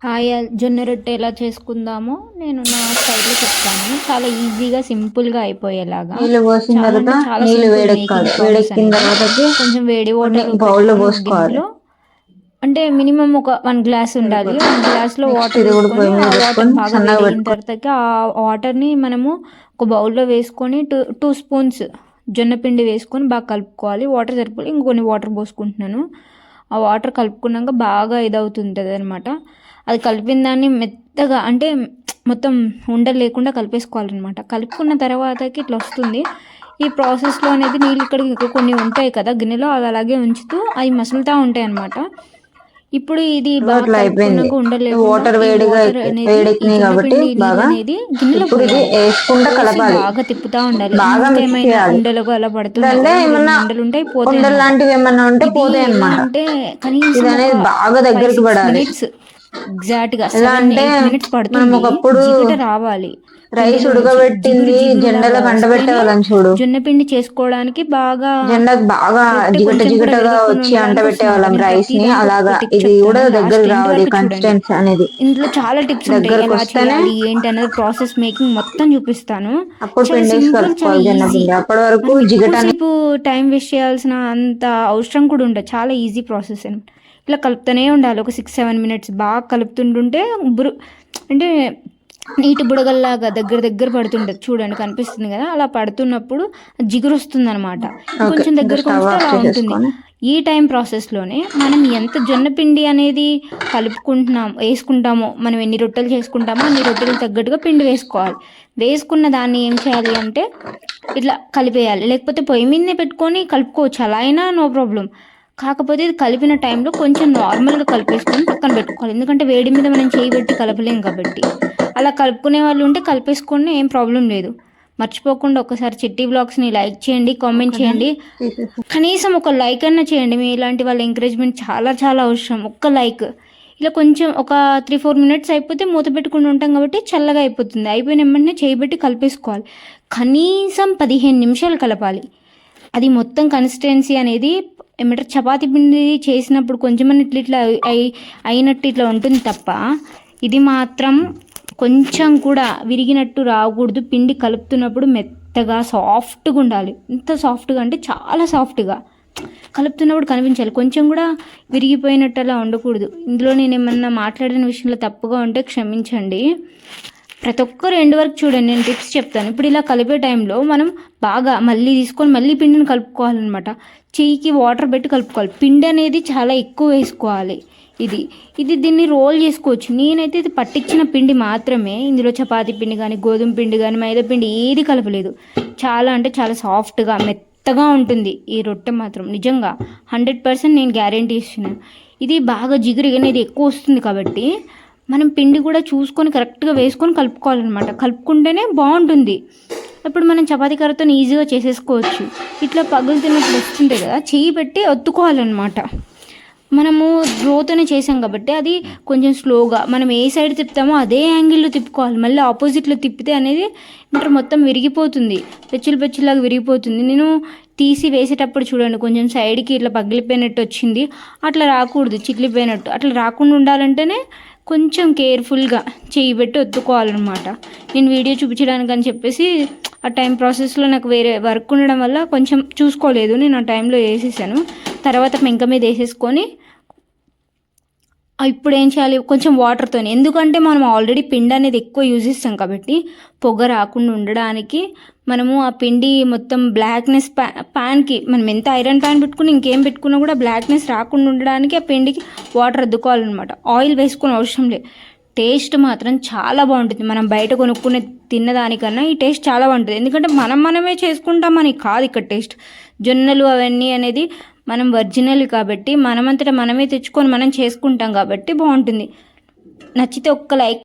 Hi జొన్న రొట్టె ఎలా చేసుకుందామో నేను నా స్టైల్లో చెప్తాను. చాలా ఈజీగా సింపుల్గా అయిపోయేలాగా. నీళ్ళు పోసిన చాలా తర్వాత అంటే చాలా నీళ్ళు సింపుల్ వేడెక్కాలి. మేకింగ్ ప్రాసెస్ వేడెక్కిన అనేది. తర్వాతకి కొంచెం వేడి కొన్ని వాటర్ బౌల్లో పెట్టుకొని ఒక పోసుకోవాలి. గిన్నెలో అంటే మినిమం ఒక 1 గ్లాస్ ఉండాలి. 1 గ్లాస్లో నెక్స్ట్ వాటర్ ఇది కూడా తీసుకొని పొయ్యి మీద ఆ వాటర్ పెట్టుకొని బాగా సన్నగా వేడయిన పెట్టుకొని తర్వాతకి ఆ వాటర్ని మనము ఒక బౌల్లో వేసుకొని టూ స్పూన్స్ జొన్న పిండి వేసుకొని బాగా కలుపుకోవాలి. వాటర్ సరిపోయి ఇంకొన్ని వాటర్ పోసుకుంటున్నాను. ఆ వాటర్ కలుపుకున్నాక బాగా ఇదవుతుంటుంది అనమాట. అది కలిపిన దాన్ని మెత్తగా అంటే మొత్తం ఉండలు లేకుండా కలిపేసుకోవాలన్నమాట. కలుపుకున్న తర్వాతకి ఇట్లా వస్తుంది. ఈ ప్రాసెస్లో అనేది నీళ్ళు ఇక్కడ కొన్ని ఉంటాయి కదా గిన్నెలో, అవి అలాగే ఉంచుతూ అవి మసులుతూ ఉంటాయి అన్నమాట. ఇప్పుడు ఇది బాగా అట్లా అయిపోయింది. కలుపుకున్నాక ఉండలు లేకుండా వాటర్ ఈ వేడిగా వాటర్ అనేది ఈ వేడెక్కినాయి కాబట్టి జొన్నపిండి నీళ్ళు బాగా అనేది గిన్నెలో ఇప్పుడు ఇది పోయాలి. వేసుకుంటూ పోసి కలపాలి. బాగా తిప్పుతూ ఉండాలి. బాగా మిక్స్ ఇంకేమైనా చేయాలి. ఉండలు అలా పడుతున్నాయి అంటే కదా, ఇందులో ఏమన్నా ఏమైనా ఉండలు ఉంటాయి పోతాయి ఉండలు అన్నమాట. లాంటివి ఏమన్నా ఉంటే ఇది పోతాయి ఎలా అన్నమాట. అంటే ఇది కనీసం ఒక అనేది బాగా దగ్గరికి 5-6 పడాలి. మినిట్స్ ఎగ్జాక్ట్గా ఎలా అంటే 7-8 మినిట్స్ మనం పడుతుంది. ఒకప్పుడు జిగట రావాలి రైస్ పిండిలో నుంచి. జిగురు ఉడకబెట్టింది జెండల జిగురులాగా కండబెట్టే వస్తేనే వాళ్ళని చూడు. జొన్నపిండి చేసుకోవడానికి బాగా జెండకు బాగా రొట్టె జిగట కొంచెం కూడా జిగటగా విరగకుండా వచ్చి ఉండడానికి అంటబెట్టే వస్తుందన్నమాట. వాళ్ళం నేను రైస్ ని. ప్రతిదానికి అలాగా ఒక్కొక్క టిప్ ఇది కూడా చెప్తాను, లాస్ట్ దగ్గరికి ఎండ్ రావాలి వరకు చూడండి. కన్సిస్టెన్సీ అనేది. ఇందులో చాలా టిప్స్ ఉంటాయి, దగ్గరకు ఎలా వస్తేనే చేయాలి ఏంటి అనేది ప్రాసెస్ మేకింగ్ మొత్తం చూపిస్తాను. అప్పుడు చాలా పిండేసి సింపుల్, చాలా కలుపుకోవాలి జొన్న ఈజీ. పిండి. అప్పటి వరకు మనం జిగట అనేది ఎక్కువసేపు టైం వేస్ట్ చేయాల్సిన అంత అవసరం కూడా ఉండదు. చాలా ఈజీ ప్రాసెస్ అని ఇలా కలుపుతూనే ఉండాలి. ఒక 6-7 మినిట్స్ బాగా కలుపుతుంటుంటే అంటే నీటి బుడగల్లాగా దగ్గర దగ్గర పడుతుంటుంది. చూడండి కనిపిస్తుంది కదా, అలా పడుతున్నప్పుడు జిగురు వస్తుంది అనమాట. ఓకే. ఇంకొంచెం ఇంకా దగ్గరకు స్టవ్ వస్తే ఆఫ్ అలా ఉంటుంది. చేసేసుకొని ఈ టైం ప్రాసెస్లోనే మనం ఎంత జొన్న పిండి అనేది వేసుకుంటామో, మనం ఎన్ని రొట్టెలు చేసుకుంటామో అన్ని రొట్టెలకు తగ్గట్టుగా పిండి వేసుకోవాలి. వేసుకున్న దాన్ని ఏం చేయాలి అంటే ఇట్లా కలిపేయాలి. లేకపోతే పొయ్యి మీదనే పెట్టుకొని కలుపుకోవచ్చు, అలా అయినా నో ప్రాబ్లం. కాకపోతే ఇది కలిపిన టైంలో కొంచెం నార్మల్గా కలిపేసుకొని పక్కన పెట్టుకోవాలి. ఎందుకంటే వేడి మీద మనం చేయి పెట్టి కలపలేం కాబట్టి. అలా కలుపుకునే వాళ్ళు ఉంటే కలిపేసుకొని ఏం ప్రాబ్లం లేదు. మర్చిపోకుండా ఒకసారి చిట్టి బ్లాగ్స్ని లైక్ చేయండి, కామెంట్ చేయండి. తీసేసి కనీసం ఒక లైక్ అన్నా చేయండి. మీ ఇలాంటి వాళ్ళ ఎంకరేజ్మెంట్ చాలా చాలా అవసరం. ఒక్క లైక్. ఇలా కొంచెం ఒక 3-4 మినిట్స్ అయిపోతే మూత పెట్టుకుని ఉంటాం కాబట్టి చల్లగా అయిపోతుంది. అయిపోయిన వెంటనే చేయబెట్టి కలిపేసుకోవాలి. కనీసం 15 నిమిషాలు కలపాలి. అది మొత్తం కన్సిస్టెన్సీ అనేది ఏమంటారు, చపాతీ పిండి చేసినప్పుడు కొంచెం ఇట్లా అయినట్టు ఇట్లా ఉంటుంది తప్ప, ఇది మాత్రం కొంచెం కూడా విరిగినట్టు రాకూడదు. పిండి కలుపుతున్నప్పుడు మెత్తగా సాఫ్ట్గా ఉండాలి. ఎంత సాఫ్ట్గా అంటే చాలా సాఫ్ట్గా కలుపుతున్నప్పుడు కనిపించాలి. కొంచెం కూడా విరిగిపోయినట్టు అలా ఉండకూడదు. ఇందులో నేను ఏమన్నా మాట్లాడిన విషయంలో తప్పుగా ఉంటే క్షమించండి. ప్రతి ఒక్కరు ఎండ్ వరకు చూడండి, నేను టిప్స్ చెప్తాను. ఇప్పుడు ఇలా కలిపే టైంలో మనం బాగా మళ్ళీ తీసుకొని మళ్ళీ పిండిని కలుపుకోవాలన్నమాట. చెయ్యికి వాటర్ పెట్టి కలుపుకోవాలి. పిండి అనేది చాలా ఎక్కువ వేసుకోవాలి. దీన్ని రోల్ చేసుకోవచ్చు. నేనైతే ఇది పట్టించిన పిండి మాత్రమే, ఇందులో చపాతీ పిండి కానీ గోధుమ పిండి కానీ మైదా పిండి ఏది కలపలేదు. చాలా అంటే చాలా సాఫ్ట్గా మెత్తగా ఉంటుంది ఈ రొట్టె మాత్రం. నిజంగా 100% నేను గ్యారంటీ ఇస్తున్నాను. ఇది బాగా జిగురు అనేది ఎక్కువ వస్తుంది కాబట్టి మనం పిండి కూడా చూసుకొని కరెక్ట్గా వేసుకొని కలుపుకోవాలన్నమాట. కలుపుకుంటేనే బాగుంటుంది. ఇప్పుడు మనం చపాతీ కర్రతో ఈజీగా చేసేసుకోవచ్చు. ఇట్లా పగులుతున్నప్పుడు వస్తుంటాయి కదా, చెయ్యి పెట్టి ఒత్తుకోవాలన్నమాట. మనము రోతోనే చేసాం కాబట్టి అది కొంచెం స్లోగా మనం ఏ సైడ్ తిప్పుతామో అదే యాంగిల్లో తిప్పుకోవాలి. మళ్ళీ ఆపోజిట్లో తిప్పితే అనేది మొత్తం విరిగిపోతుంది, పెచ్చులాగా విరిగిపోతుంది. నేను తీసి వేసేటప్పుడు చూడండి, కొంచెం సైడ్కి ఇట్లా పగిలిపోయినట్టు వచ్చింది. అట్లా రాకూడదు, చిట్లిపోయినట్టు. అట్లా రాకుండా ఉండాలంటేనే కొంచెం కేర్ఫుల్గా చెయ్యి పెట్టి ఒత్తుకోవాలన్నమాట. నేను వీడియో చూపించడానికి అని చెప్పేసి ఆ టైం ప్రాసెస్లో నాకు వేరే వర్క్ ఉండడం వల్ల కొంచెం చూసుకోలేదు. నేను ఆ టైంలో వేసేసాను. తర్వాత పెంక మీద వేసేసుకొని ఇప్పుడు ఏం చేయాలి, కొంచెం వాటర్తో. ఎందుకంటే మనం ఆల్రెడీ పిండి అనేది ఎక్కువ యూజ్ చేస్తాం కాబట్టి పొగ రాకుండా ఉండడానికి మనము ఆ పిండి మొత్తం బ్లాక్నెస్ ప్యాన్కి మనం ఎంత ఐరన్ ప్యాన్ పెట్టుకుని ఇంకేం పెట్టుకున్నా కూడా బ్లాక్నెస్ రాకుండా ఉండడానికి ఆ పిండికి వాటర్ అద్దుకోవాలన్నమాట. ఆయిల్ వేసుకునే అవసరం లేదు. టేస్ట్ మాత్రం చాలా బాగుంటుంది. మనం బయట కొనుక్కునే తిన్నదానికన్నా ఈ టేస్ట్ చాలా బాగుంటుంది. ఎందుకంటే మనమే చేసుకుంటామని కాదు ఇక్కడ టేస్ట్. జొన్నలు అవన్నీ అనేది మనం ఒరిజినల్ కాబట్టి మనమంతటా మనమే తెచ్చుకొని మనం చేసుకుంటాం కాబట్టి బాగుంటుంది. నచ్చితే ఒక్క లైక్